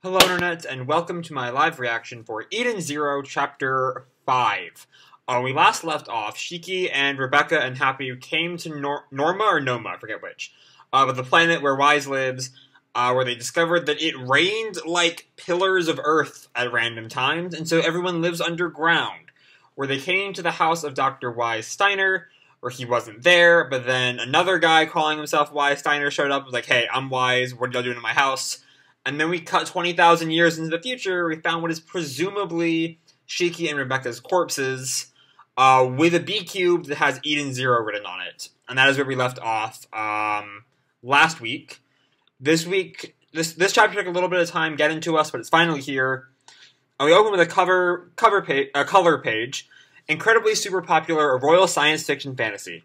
Hello Internet, and welcome to my live reaction for Eden Zero Chapter 5. We last left off, Shiki and Rebecca and Happy came to Norma or Noma, I forget which, but the planet where Wise lives, where they discovered that it rained like pillars of earth at random times, and so everyone lives underground, where they came to the house of Dr. Wise Steiner, where he wasn't there, but then another guy calling himself Wise Steiner showed up and was like, hey, I'm Wise, what are y'all doing in my house? And then we cut 20,000 years into the future, we found what is presumably Shiki and Rebecca's corpses, with a B-cube that has Eden Zero written on it. And that is where we left off last week. This chapter took a little bit of time getting to us, but it's finally here. And we open with a color page, incredibly super popular, a royal science fiction fantasy.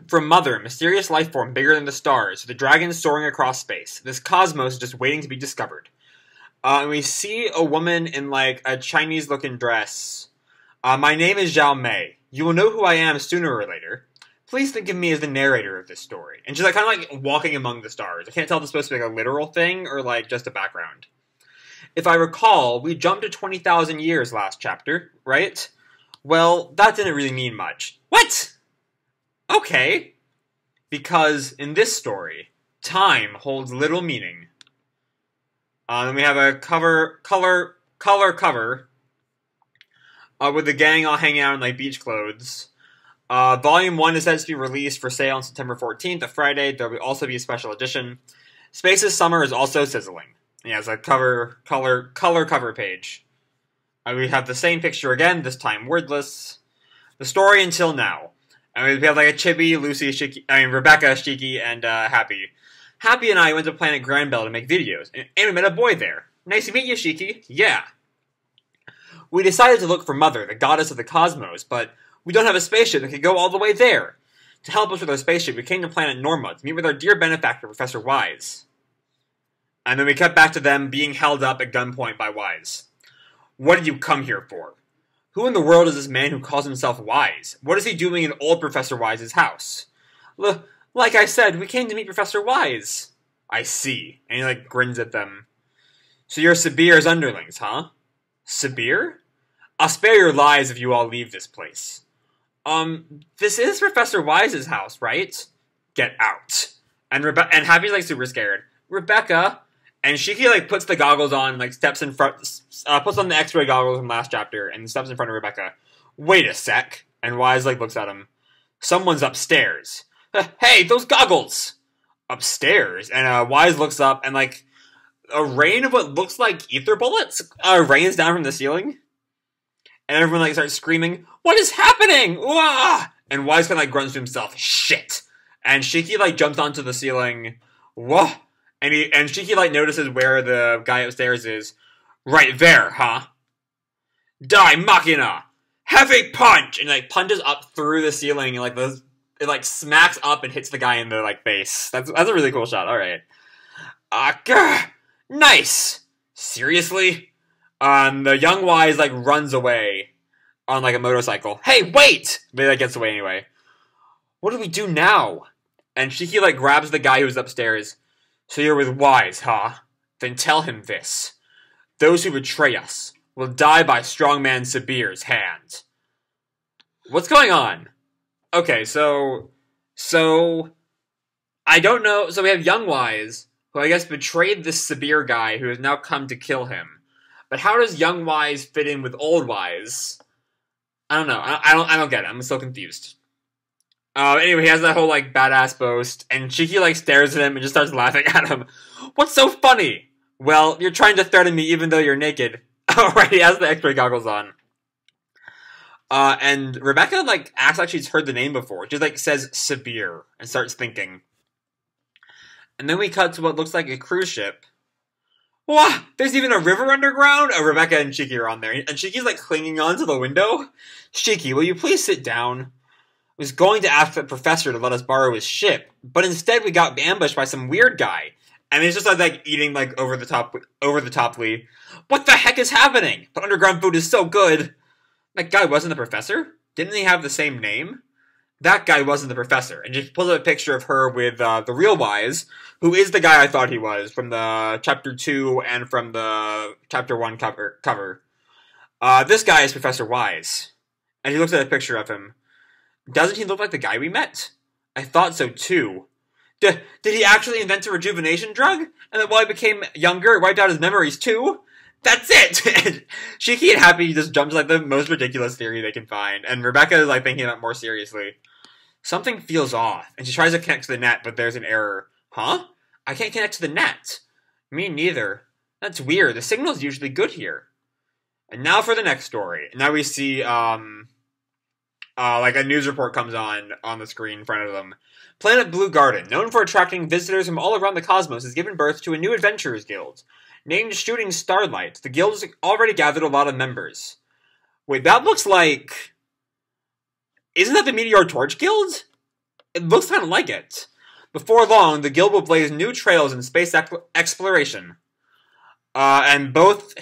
From Mother, mysterious life form bigger than the stars, the dragons soaring across space. This cosmos is just waiting to be discovered. And we see a woman in, like, a Chinese-looking dress. My name is Zhao Mei. You will know who I am sooner or later. Please think of me as the narrator of this story. And she's, like, kind of, like, walking among the stars. I can't tell if it's supposed to be, like, a literal thing or, like, just a background. If I recall, we jumped to 20,000 years last chapter, right? Well, that didn't really mean much. What?! Okay, because in this story, time holds little meaning. Then we have a color cover with the gang all hanging out in like beach clothes. Volume 1 is set to be released for sale on September 14th, a Friday. There will also be a special edition. Space's Summer is also sizzling. Yeah, it's a color cover page. We have the same picture again, this time wordless. The story until now. And we have like a Chibi, Lucy, Rebecca, Shiki, and Happy. Happy and I went to Planet Granbell to make videos, and we met a boy there. Nice to meet you, Shiki. Yeah. We decided to look for Mother, the goddess of the cosmos, but we don't have a spaceship that could go all the way there. To help us with our spaceship, we came to Planet Norma to meet with our dear benefactor, Professor Wise. And then we cut back to them being held up at gunpoint by Wise. What did you come here for? Who in the world is this man who calls himself Wise? What is he doing in old Professor Wise's house? Like I said, we came to meet Professor Wise. I see. And he, like, grins at them. So you're Sabir's underlings, huh? Sabir? I'll spare your lies if you all leave this place. This is Professor Wise's house, right? Get out. And Happy's, like, super scared. Rebecca... And Shiki, like, puts the goggles on, like, steps in front, puts on the X-ray goggles from last chapter, and steps in front of Rebecca. Wait a sec. And Wise, like, looks at him. Someone's upstairs. Hey, those goggles! Upstairs? And, Wise looks up, and, like, a rain of what looks like ether bullets, rains down from the ceiling. And everyone, like, starts screaming, what is happening? Wah! And Wise kind of, like, grunts to himself, shit! And Shiki, like, jumps onto the ceiling. Whoa! And Shiki, like, notices where the guy upstairs is. Right there, huh? Die, Machina! Heavy punch! And, like, punches up through the ceiling, and, like, it, like, smacks up and hits the guy in the, like, face. That's a really cool shot, alright. Nice! Seriously? The young Wise, like, runs away on, like, a motorcycle. Hey, wait! But he, like, gets away anyway. What do we do now? And Shiki, like, grabs the guy who's upstairs. So you're with Wise, huh? Then tell him this. Those who betray us will die by strongman Sabir's hand. What's going on? Okay, so I don't know. So we have young Wise, who I guess betrayed this Sabir guy who has now come to kill him. But how does young Wise fit in with old Wise? I don't know. I don't get it. I'm so confused. Anyway, he has that whole, like, badass boast, and Shiki, like, stares at him and just starts laughing at him. What's so funny? Well, you're trying to threaten me even though you're naked. Alright, he has the X-ray goggles on. And Rebecca, like, acts like she's heard the name before. She, like, says Sabir, and starts thinking. And then we cut to what looks like a cruise ship. Wah! There's even a river underground? Oh, Rebecca and Shiki are on there, and Shiki's, like, clinging onto the window. Shiki, will you please sit down? Was going to ask the professor to let us borrow his ship, but instead we got ambushed by some weird guy. And he's just like eating like over the toply. What the heck is happening? But underground food is so good. That guy wasn't the professor? Didn't he have the same name? that guy wasn't the professor. And just pulls up a picture of her with the real Wise, who is the guy I thought he was from the Chapter 2 and from the Chapter 1 cover. This guy is Professor Wise. And he looks at a picture of him. Doesn't he look like the guy we met? I thought so too. Did he actually invent a rejuvenation drug? And then while he became younger, it wiped out his memories too? That's it! Shiki and Happy just jump to like the most ridiculous theory they can find, and Rebecca is like thinking about it more seriously. Something feels off, and she tries to connect to the net, but there's an error. Huh? I can't connect to the net. Me neither. That's weird. The signal's usually good here. And now for the next story. And now we see, like a news report comes on the screen in front of them. Planet Blue Garden, known for attracting visitors from all around the cosmos, has given birth to a new adventurers guild. Named Shooting Starlight, the guild has already gathered a lot of members. Wait, that looks like... Isn't that the Meteor Torch Guild? It looks kind of like it. Before long, the guild will blaze new trails in space exploration. And both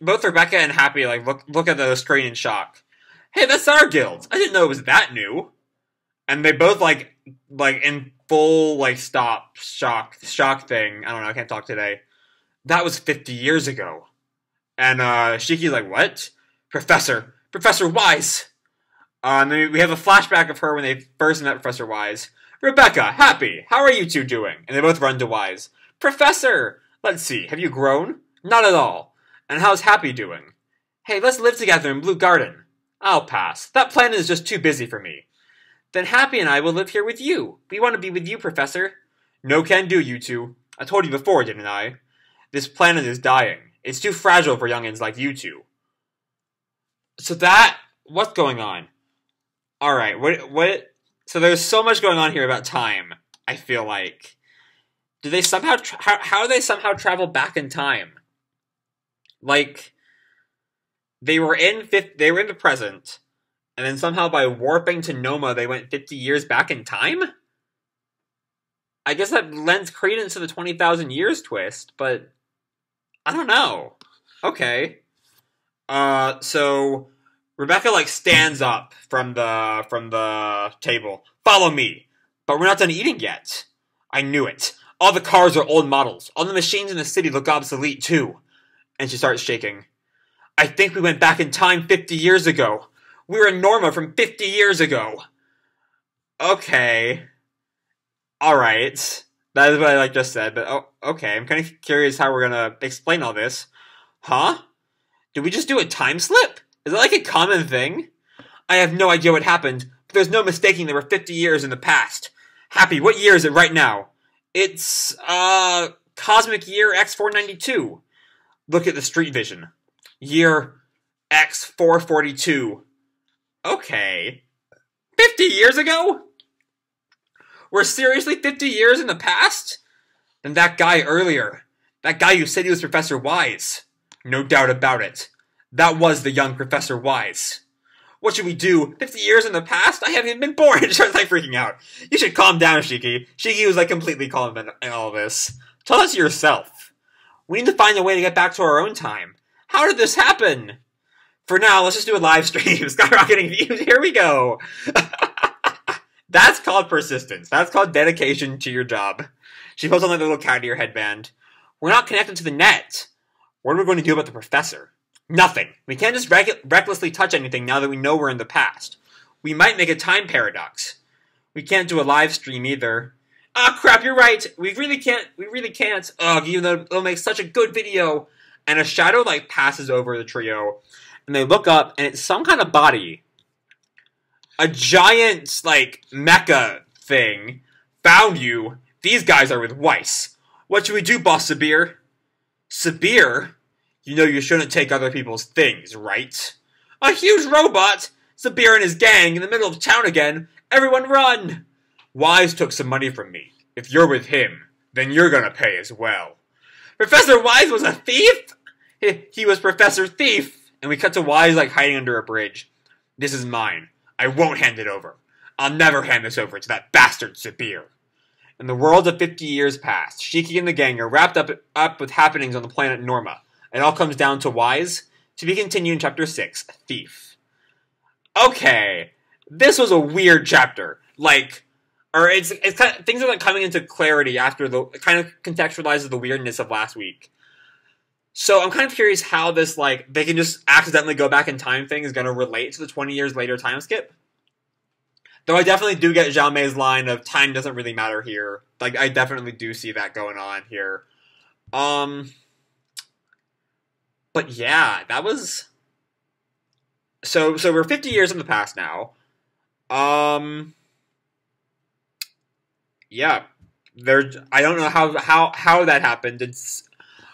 Rebecca and Happy like look at the screen in shock. Hey, that's our guild. I didn't know it was that new. And they both like in full like shock thing. I don't know. I can't talk today. That was 50 years ago. And Shiki's like, what? Professor Wise. And then we have a flashback of her when they first met Professor Wise. Rebecca, Happy, how are you two doing? And they both run to Wise. Professor! Let's see, have you grown? Not at all. And how's Happy doing? Hey, let's live together in Blue Garden. I'll pass. That planet is just too busy for me. Then Happy and I will live here with you. We want to be with you, Professor. No can do, you two. I told you before, didn't I? This planet is dying. It's too fragile for youngins like you two. So what's going on? Alright, what? So there's so much going on here about time, I feel like. Do they somehow, how do they somehow travel back in time? Like, they were in the present, and then somehow by warping to Noma, they went 50 years back in time? I guess that lends credence to the 20,000 years twist, but I don't know. Okay. So Rebecca like stands up from the table. Follow me. But we're not done eating yet. I knew it. All the cars are old models. All the machines in the city look obsolete too. And she starts shaking. I think we went back in time 50 years ago. We were in Norma from 50 years ago. Okay. Alright. That is what I just said, but okay. I'm kind of curious how we're gonna explain all this. Huh? Did we just do a time slip? Is that like a common thing? I have no idea what happened, but there's no mistaking there were 50 years in the past. Happy, what year is it right now? It's, Cosmic Year X492. Look at the street vision. Year X442. Okay. 50 years ago? We're seriously 50 years in the past? Then that guy earlier. That guy who said he was Professor Wise. No doubt about it. That was the young Professor Wise. What should we do? 50 years in the past? I haven't even been born. She starts like freaking out. You should calm down, Shiki. Shiki was like completely calm in all this. Tell us yourself. We need to find a way to get back to our own time. How did this happen? For now, let's just do a live stream. Skyrocketing views. Here we go. That's called persistence. That's called dedication to your job. She puts on like a little cat ear headband. We're not connected to the net. What are we going to do about the professor? Nothing. We can't just recklessly touch anything now that we know we're in the past. We might make a time paradox. We can't do a live stream either. Ah, crap, you're right. We really can't. Ugh, even though it'll make such a good video. And a shadow, like, passes over the trio. And they look up, and it's some kind of body. A giant, like, mecha thing found you. These guys are with Weiss. What should we do, Boss Sabir? Sabir? You know you shouldn't take other people's things, right? A huge robot! Sabir and his gang in the middle of town again. Everyone run! Wise took some money from me. If you're with him, then you're gonna pay as well. Professor Wise was a thief? He was Professor Thief. And we cut to Wise like hiding under a bridge. This is mine. I won't hand it over. I'll never hand this over to that bastard Sabir. In the world of 50 years past, Shiki and the gang are wrapped up with happenings on the planet Norma. It all comes down to Wise. To be continued in Chapter 6, Thief. Okay, this was a weird chapter. like, or it's kind of, things are like coming into clarity after the, it kind of contextualizes the weirdness of last week. So I'm kind of curious how this, like, they can just accidentally go back in time thing is going to relate to the 20 years later time skip. Though I definitely do get Zhao Mei's line of time doesn't really matter here. Like, I definitely do see that going on here. But yeah, that was... So we're 50 years in the past now. Yeah. I don't know how that happened.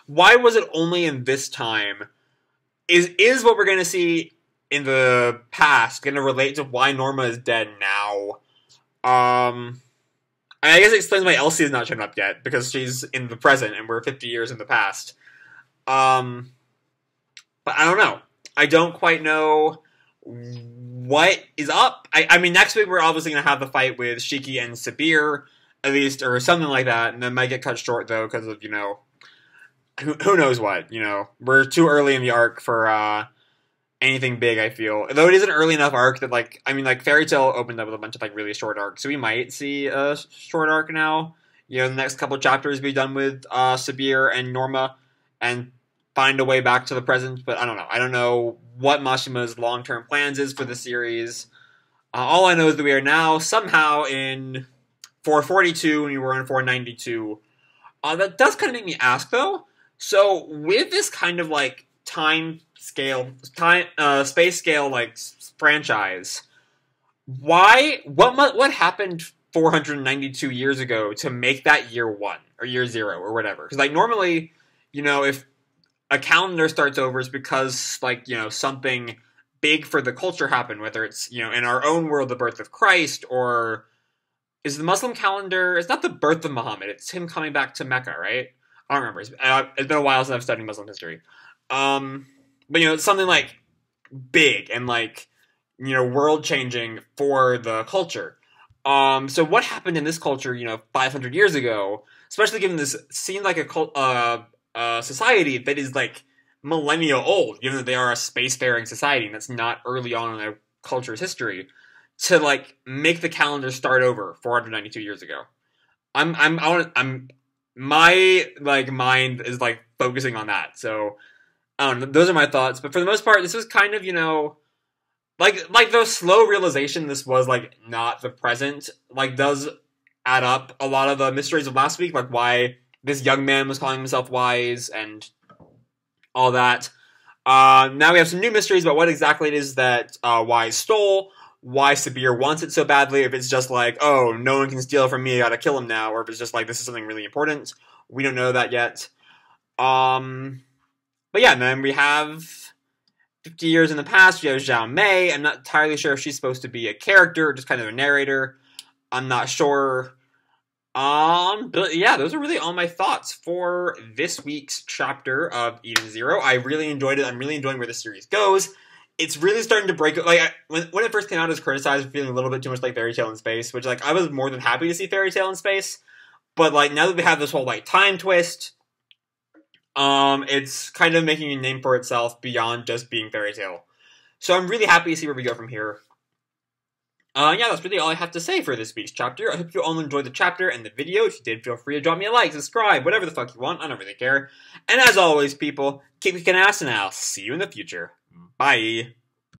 Why was it only in this time? Is what we're going to see in the past going to relate to why Norma is dead now? I guess it explains why Elsie has not shown up yet, because she's in the present and we're 50 years in the past. But I don't know. I don't quite know what is up. I mean, next week we're obviously going to have the fight with Shiki and Sabir, at least, or something like that, and then might get cut short, though, because of, you know, who knows what, you know. We're too early in the arc for anything big, I feel. Though it is an early enough arc that, like, I mean, like, Fairy Tail opened up with a bunch of, like, really short arcs, so we might see a short arc now. You know, the next couple chapters be done with Sabir and Norma, and find a way back to the present, but I don't know. I don't know what Mashima's long-term plans is for the series. All I know is that we are now somehow in 442 and we were in 492. That does kind of make me ask, though. So, with this kind of, like, space scale, like, franchise, what happened 492 years ago to make that year 1, or year 0, or whatever? Because, like, normally, you know, if a calendar starts over, it's because, like, you know, something big for the culture happened, whether it's, you know, in our own world, the birth of Christ, or is the Muslim calendar, it's not the birth of Muhammad, it's him coming back to Mecca, right? I don't remember. It's been a while since I've studied Muslim history. But, you know, it's something, like, big and, like, you know, world-changing for the culture. So what happened in this culture, you know, 500 years ago, especially given this seemed like a society that is, like, millennia old, given that they are a spacefaring society, and that's not early on in their culture's history, to, like, make the calendar start over 492 years ago. My, like, mind is, like, focusing on that, so, I don't know, those are my thoughts, but for the most part, this was kind of, you know, like the slow realization this was, like, not the present, like, does add up a lot of the mysteries of last week, like, why this young man was calling himself Wise, and all that. Now we have some new mysteries about what exactly it is that Wise stole, why Sabir wants it so badly, if it's just like, oh, no one can steal from me, I gotta kill him now, or if it's just like, this is something really important. We don't know that yet. But yeah, and then we have 50 years in the past, we have Zhao Mei. I'm not entirely sure if she's supposed to be a character, or just kind of a narrator. I'm not sure. But yeah, those are really all my thoughts for this week's chapter of Eden Zero. I really enjoyed it. I'm really enjoying where the series goes. It's really starting to break. Like, when it first came out, it was criticized for feeling a little bit too much like Fairy Tail in Space, which, like, I was more than happy to see Fairy Tail in Space. But, like, now that we have this whole, like, time twist, it's kind of making a name for itself beyond just being Fairy Tail. So I'm really happy to see where we go from here. Yeah, that's really all I have to say for this week's chapter. I hope you all enjoyed the chapter and the video. If you did, feel free to drop me a like, subscribe, whatever the fuck you want. I don't really care. And as always, people, keep kicking ass, and I'll see you in the future. Bye.